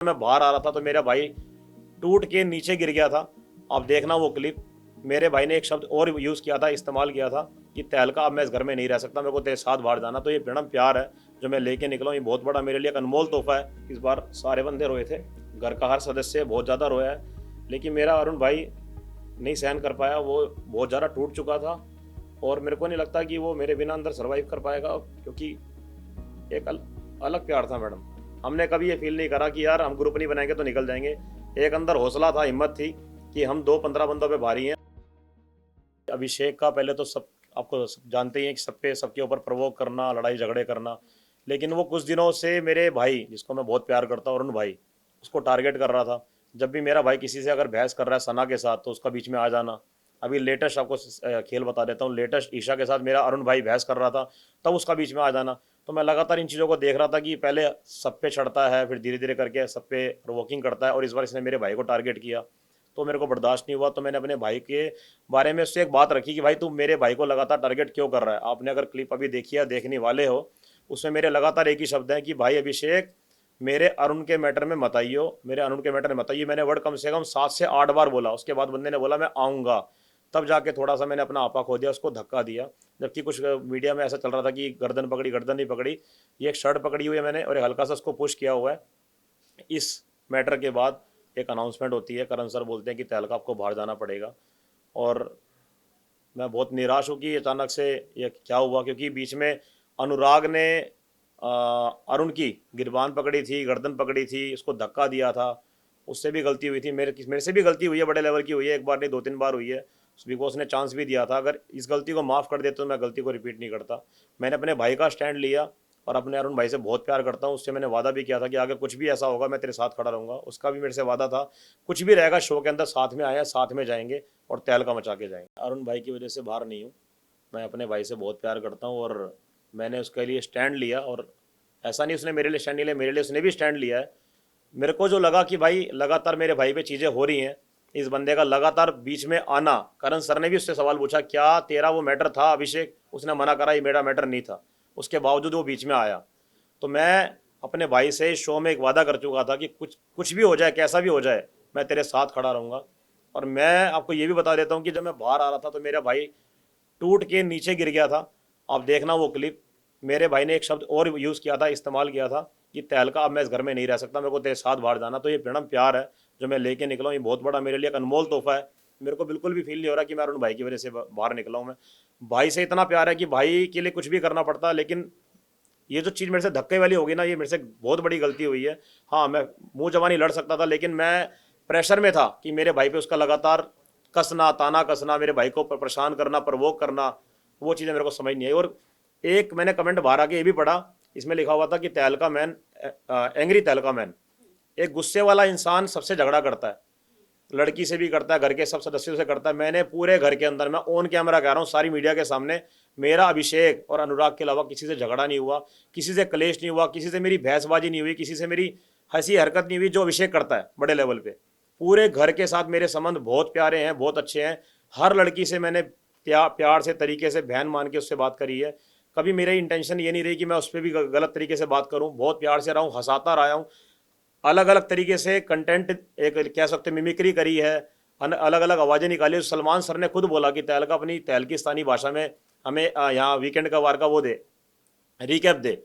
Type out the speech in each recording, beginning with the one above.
मैं बाहर आ रहा था तो मेरा भाई टूट के नीचे गिर गया था। आप देखना वो क्लिप। मेरे भाई ने एक शब्द और यूज़ किया था, इस्तेमाल किया था कि तहलका अब मैं इस घर में नहीं रह सकता, मेरे को तेरे साथ बाहर जाना। तो ये बेड़म प्यार है जो मैं लेके निकला हूँ, ये बहुत बड़ा मेरे लिए एक अनमोल तोहफा है। इस बार सारे बंदे रोए थे, घर का हर सदस्य बहुत ज़्यादा रोया है, लेकिन मेरा अरुण भाई नहीं सहन कर पाया। वो बहुत ज़्यादा टूट चुका था और मेरे को नहीं लगता कि वो मेरे बिना अंदर सर्वाइव कर पाएगा, क्योंकि एक अलग प्यार था मैडम। हमने कभी ये फील नहीं करा कि यार हम ग्रुप नहीं बनाएंगे तो निकल जाएंगे। एक अंदर हौसला था, हिम्मत थी कि हम 2-15 बंदों पे भारी हैं। अभिषेक का पहले तो सब आपको जानते ही हैं कि सब पे सबके ऊपर प्रवोक करना, लड़ाई झगड़े करना, लेकिन वो कुछ दिनों से मेरे भाई जिसको मैं बहुत प्यार करता हूँ, अरुण भाई, उसको टारगेट कर रहा था। जब भी मेरा भाई किसी से अगर बहस कर रहा है सना के साथ तो उसका बीच में आ जाना। अभी लेटेस्ट आपको खेल बता देता हूँ, लेटेस्ट ईशा के साथ मेरा अरुण भाई बहस कर रहा था, तब उसका बीच में आ जाना। तो मैं लगातार इन चीज़ों को देख रहा था कि पहले सब पे चढ़ता है, फिर धीरे धीरे करके सब पे प्रोवोकिंग करता है, और इस बार इसने मेरे भाई को टारगेट किया। तो मेरे को बर्दाश्त नहीं हुआ, तो मैंने अपने भाई के बारे में उससे एक बात रखी कि भाई तू मेरे भाई को लगातार टारगेट क्यों कर रहा है। आपने अगर क्लिप अभी देखी है, देखने वाले हो, उसमें मेरे लगातार एक ही शब्द है कि भाई अभिषेक, मेरे अरुण के मैटर में मत आइयो, मेरे अरुण के मैटर में मत आइए। मैंने वर्ड कम से कम 7 से 8 बार बोला। उसके बाद बंदे ने बोला मैं आऊँगा, तब जाके थोड़ा सा मैंने अपना आपा खो दिया, उसको धक्का दिया। जबकि कुछ मीडिया में ऐसा चल रहा था कि गर्दन पकड़ी, गर्दन नहीं पकड़ी, ये एक शर्ट पकड़ी हुई है मैंने और एक हल्का सा उसको पुश किया हुआ है। इस मैटर के बाद एक अनाउंसमेंट होती है, करण सर बोलते हैं कि तहलका आपको बाहर जाना पड़ेगा। और मैं बहुत निराश हूँ कि अचानक से ये क्या हुआ, क्योंकि बीच में अनुराग ने अरुण की गिरबान पकड़ी थी, गर्दन पकड़ी थी, उसको धक्का दिया था। उससे भी गलती हुई थी, मेरे से भी गलती हुई है, बड़े लेवल की हुई है, एक बार नहीं 2-3 बार हुई है। बिग बॉस ने चांस भी दिया था, अगर इस गलती को माफ़ कर देते तो मैं गलती को रिपीट नहीं करता। मैंने अपने भाई का स्टैंड लिया और अपने अरुण भाई से बहुत प्यार करता हूँ। उससे मैंने वादा भी किया था कि अगर कुछ भी ऐसा होगा मैं तेरे साथ खड़ा रहूँगा। उसका भी मेरे से वादा था, कुछ भी रहेगा शो के अंदर साथ में आया, साथ में जाएंगे और तहलका मचा के जाएंगे। अरुण भाई की वजह से बाहर नहीं हूँ, मैं अपने भाई से बहुत प्यार करता हूँ और मैंने उसके लिए स्टैंड लिया। और ऐसा नहीं उसने मेरे लिए स्टैंड नहीं लिया, मेरे लिए उसने भी स्टैंड लिया है। मेरे को जो लगा कि भाई लगातार मेरे भाई पे चीज़ें हो रही हैं, इस बंदे का लगातार बीच में आना। करण सर ने भी उससे सवाल पूछा क्या तेरा वो मैटर था अभिषेक, उसने मना करा ये मेरा मैटर नहीं था, उसके बावजूद वो बीच में आया। तो मैं अपने भाई से शो में एक वादा कर चुका था कि कुछ कुछ भी हो जाए, कैसा भी हो जाए, मैं तेरे साथ खड़ा रहूँगा। और मैं आपको ये भी बता देता हूँ कि जब मैं बाहर आ रहा था तो मेरा भाई टूट के नीचे गिर गया था। आप देखना वो क्लिप। मेरे भाई ने एक शब्द और यूज़ किया था, इस्तेमाल किया था कि तहलका अब मैं इस घर में नहीं रह सकता, मेरे को तेरे साथ बाहर जाना। तो ये बेड़म प्यार है जो मैं लेके निकला हूँ, ये बहुत बड़ा मेरे लिए एक अनमोल तोहफा है। मेरे को बिल्कुल भी फील नहीं हो रहा कि मैं अरुण भाई की वजह से बाहर निकला हूँ। मैं भाई से इतना प्यार है कि भाई के लिए कुछ भी करना पड़ता है, लेकिन ये जो चीज़ मेरे से धक्के वाली होगी ना, ये मेरे से बहुत बड़ी गलती हुई है। हाँ, मैं मुंह जबानी लड़ सकता था, लेकिन मैं प्रेशर में था कि मेरे भाई पे उसका लगातार कसना, ताना कसना, मेरे भाई को परेशान करना, प्रवोक करना, वो चीज़ें मेरे को समझ नहीं आई। और एक मैंने कमेंट बाहर आके ये भी पढ़ा, इसमें लिखा हुआ था कि तहलका मैन, एंग्री तहलका मैन, एक गुस्से वाला इंसान सबसे झगड़ा करता है, लड़की से भी करता है, घर के सब सदस्यों से करता है। मैंने पूरे घर के अंदर, मैं ऑन कैमरा कह रहा हूँ, सारी मीडिया के सामने, मेरा अभिषेक और अनुराग के अलावा किसी से झगड़ा नहीं हुआ, किसी से कलेश नहीं हुआ, किसी से मेरी बहसबाजी नहीं हुई, किसी से मेरी हंसी हरकत नहीं हुई जो अभिषेक करता है बड़े लेवल पे। पूरे घर के साथ मेरे संबंध बहुत प्यारे हैं, बहुत अच्छे हैं। हर लड़की से मैंने प्यार से, तरीके से बहन मान के उससे बात करी है। कभी मेरी इंटेंशन ये नहीं रही कि मैं उस पर भी गलत तरीके से बात करूं। बहुत प्यार से रहा हूँ, हंसाता रहा हूँ, अलग अलग तरीके से कंटेंट एक कह सकते मिमिक्री करी है, अलग अलग आवाज़ें निकाली। सलमान सर ने खुद बोला कि तहलका अपनी तहलकिस्तानी भाषा में हमें यहाँ वीकेंड का वार का वो दे, रिकैप दे।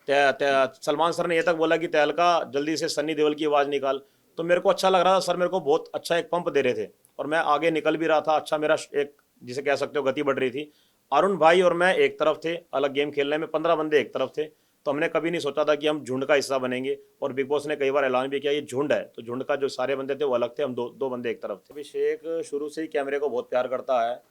सलमान सर ने ये तक बोला कि तहलका जल्दी से सन्नी देओल की आवाज़ निकाल। तो मेरे को अच्छा लग रहा था, सर मेरे को बहुत अच्छा एक पंप दे रहे थे और मैं आगे निकल भी रहा था। अच्छा, मेरा एक जिसे कह सकते हो गति बढ़ रही थी। अरुण भाई और मैं एक तरफ थे अलग गेम खेलने में, 15 बंदे एक तरफ थे। तो हमने कभी नहीं सोचा था कि हम झुंड का हिस्सा बनेंगे, और बिग बॉस ने कई बार ऐलान भी किया ये झुंड है, तो झुंड का जो सारे बंदे थे वो अलग थे, हम दो दो बंदे एक तरफ थे। अभिषेक शुरू से ही कैमरे को बहुत प्यार करता है,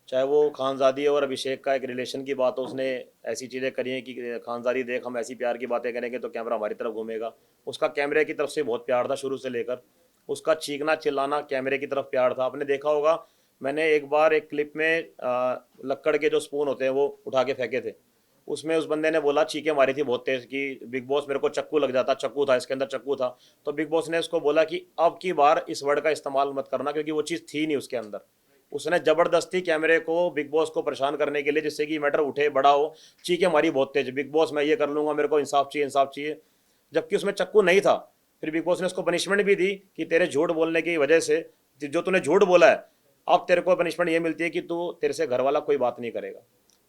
चाहे वो खानजादी और अभिषेक का एक रिलेशन की बात हो, उसने ऐसी चीज़ें करी हैं कि खानजादी देख हम ऐसी प्यार की बातें करेंगे तो कैमरा हमारी तरफ घूमेगा। उसका कैमरे की तरफ से बहुत प्यार था शुरू से लेकर, उसका चीखना चिल्लाना कैमरे की तरफ प्यार था। आपने देखा होगा, मैंने एक बार एक क्लिप में लक्कड़ के जो स्पून होते हैं वो उठा के फेंके थे, उसमें उस बंदे ने बोला, चीखें मारी थी बहुत तेज कि बिग बॉस मेरे को चक्कू लग जाता, चक्कू था इसके अंदर, चक्कू था। तो बिग बॉस ने उसको बोला कि अब की बार इस वर्ड का इस्तेमाल मत करना, क्योंकि वो चीज़ थी नहीं उसके अंदर। उसने जबरदस्ती कैमरे को बिग बॉस को परेशान करने के लिए, जिससे कि मैटर उठे बड़ा हो, चीखें मारी बहुत तेज, बिग बॉस मैं ये कर लूंगा, मेरे को इंसाफ चाहिए, इंसाफ चाहिए, जबकि उसमें चक्कू नहीं था। फिर बिग बॉस ने उसको पनिशमेंट भी दी कि तेरे झूठ बोलने की वजह से, जो तूने झूठ बोला है, अब तेरे को पनिशमेंट ये मिलती है कि तू, तेरे से घर वाला कोई बात नहीं करेगा।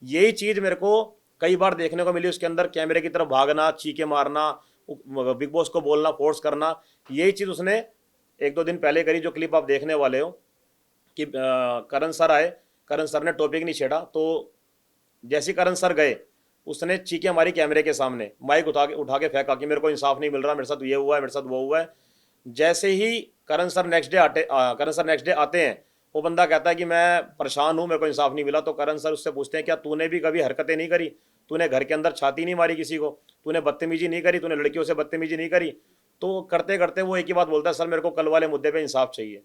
यही चीज मेरे को कई बार देखने को मिली उसके अंदर, कैमरे की तरफ भागना, चीखे मारना, बिग बॉस को बोलना, फोर्स करना। यही चीज उसने एक दो दिन पहले करी, जो क्लिप आप देखने वाले हो कि करण सर आए, करण सर ने टॉपिक नहीं छेड़ा, तो जैसे ही करण सर गए, उसने चीखें मारी कैमरे के सामने, माइक उठा के फेंका कि मेरे को इंसाफ नहीं मिल रहा, मेरे साथ ये हुआ है, मेरे साथ वो हुआ है। जैसे ही करण सर नेक्स्ट डे आते हैं, वो बंदा कहता है कि मैं परेशान हूँ, मेरे को इंसाफ नहीं मिला। तो करण सर उससे पूछते हैं, क्या तूने भी कभी हरकतें नहीं करी? तूने घर के अंदर छाती नहीं मारी किसी को? तूने बदतमीजी नहीं करी? तूने लड़कियों से बदतमीजी नहीं करी? तो करते करते वो एक ही बात बोलता है, सर मेरे को कल वाले मुद्दे पे इंसाफ चाहिए।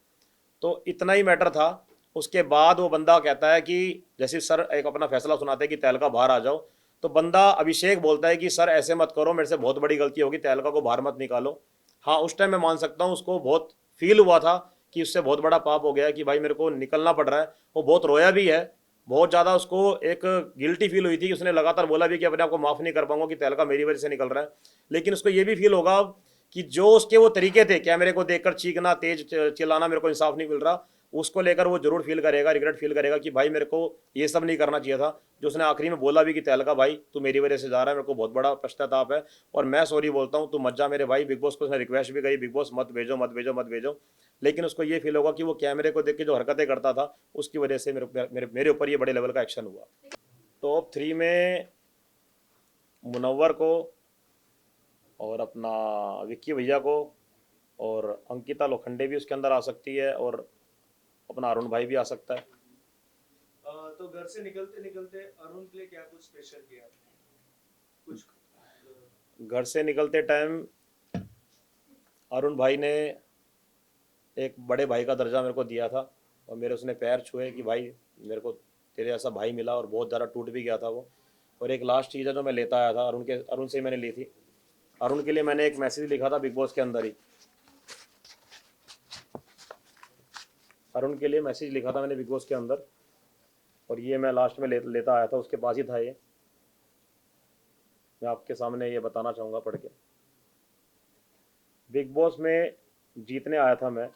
तो इतना ही मैटर था। उसके बाद वो बंदा कहता है कि जैसे सर एक अपना फैसला सुनाते हैं कि तहलका बाहर आ जाओ, तो बंदा अभिषेक बोलता है कि सर ऐसे मत करो, मेरे से बहुत बड़ी गलती होगी, तहलका को बाहर मत निकालो। हाँ, उस टाइम मैं मान सकता हूँ, उसको बहुत फील हुआ था कि उससे बहुत बड़ा पाप हो गया है कि भाई मेरे को निकलना पड़ रहा है। वो बहुत रोया भी है, बहुत ज़्यादा उसको एक गिल्टी फील हुई थी। उसने लगातार बोला भी कि अपने आप को माफ़ नहीं कर पाऊंगा कि तहलका मेरी वजह से निकल रहा है। लेकिन उसको ये भी फील होगा कि जो उसके वो तरीके थे, कैमरे को देखकर चीखना, तेज चिल्लाना, मेरे को इंसाफ नहीं मिल रहा, उसको लेकर वो जरूर फील करेगा, रिग्रेट फील करेगा कि भाई मेरे को ये सब नहीं करना चाहिए था। जो उसने आखिरी में बोला भी कि तहलका भाई तू मेरी वजह से जा रहा है, मेरे को बहुत बड़ा पश्चाताप है और मैं सॉरी बोलता हूँ, तू मत जा मेरे भाई। बिग बॉस को उसने रिक्वेस्ट भी करी, बिग बॉस मत भेजो मत भेजो मत भेजो। लेकिन उसको ये फील होगा कि वो कैमरे को देख के जो हरकतें करता था, उसकी वजह से मेरे ऊपर ये बड़े लेवल का एक्शन हुआ। टॉप 3 में मुनव्वर को, और अपना विक्की भैया को, और अंकिता लोखंडे भी उसके अंदर आ सकती है, और अपना अरुण भाई भी आ सकता है। तो घर से निकलते निकलते अरुण के लिए क्या कुछ स्पेशल किया कुछ? घर से निकलते टाइम अरुण भाई ने एक बड़े भाई का दर्जा मेरे को दिया था, और मेरे उसने पैर छुए कि भाई मेरे को तेरे जैसा भाई मिला, और बहुत ज़्यादा टूट भी गया था वो। और एक लास्ट चीज़ है जो मैं लेता आया था अरुण से ही मैंने ली थी। अरुण के लिए मैंने एक मैसेज लिखा था बिग बॉस के अंदर ही, अरुण के लिए मैसेज लिखा था मैंने बिग बॉस के अंदर, और ये मैं लास्ट में लेता आया था, उसके पास ही था ये। मैं आपके सामने ये बताना चाहूँगा पढ़ के। बिग बॉस में जीतने आया था मैं।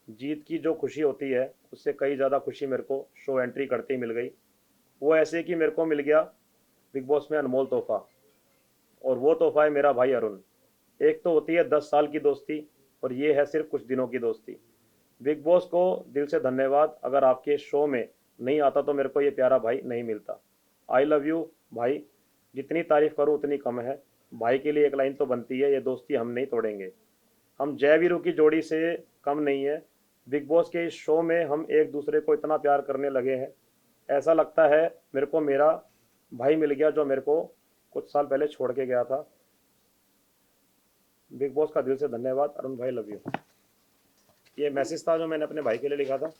जीत की जो खुशी होती है, उससे कई ज़्यादा खुशी मेरे को शो एंट्री करते ही मिल गई। वो ऐसे कि मेरे को मिल गया बिग बॉस में अनमोल तोहफा, और वो तोहफा है मेरा भाई अरुण। एक तो होती है 10 साल की दोस्ती, और ये है सिर्फ कुछ दिनों की दोस्ती। बिग बॉस को दिल से धन्यवाद, अगर आपके शो में नहीं आता तो मेरे को ये प्यारा भाई नहीं मिलता। आई लव यू भाई, जितनी तारीफ करूँ उतनी कम है। भाई के लिए एक लाइन तो बनती है, ये दोस्ती हम नहीं तोड़ेंगे। हम जय वीरू की जोड़ी से कम नहीं है। बिग बॉस के इस शो में हम एक दूसरे को इतना प्यार करने लगे हैं, ऐसा लगता है मेरे को मेरा भाई मिल गया जो मेरे को कुछ साल पहले छोड़ के गया था। बिग बॉस का दिल से धन्यवाद अरुण भाई, लव यू। ये मैसेज था जो मैंने अपने भाई के लिए लिखा था।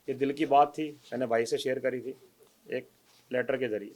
ये दिल की बात थी, मैंने भाई से शेयर करी थी एक लेटर के जरिए।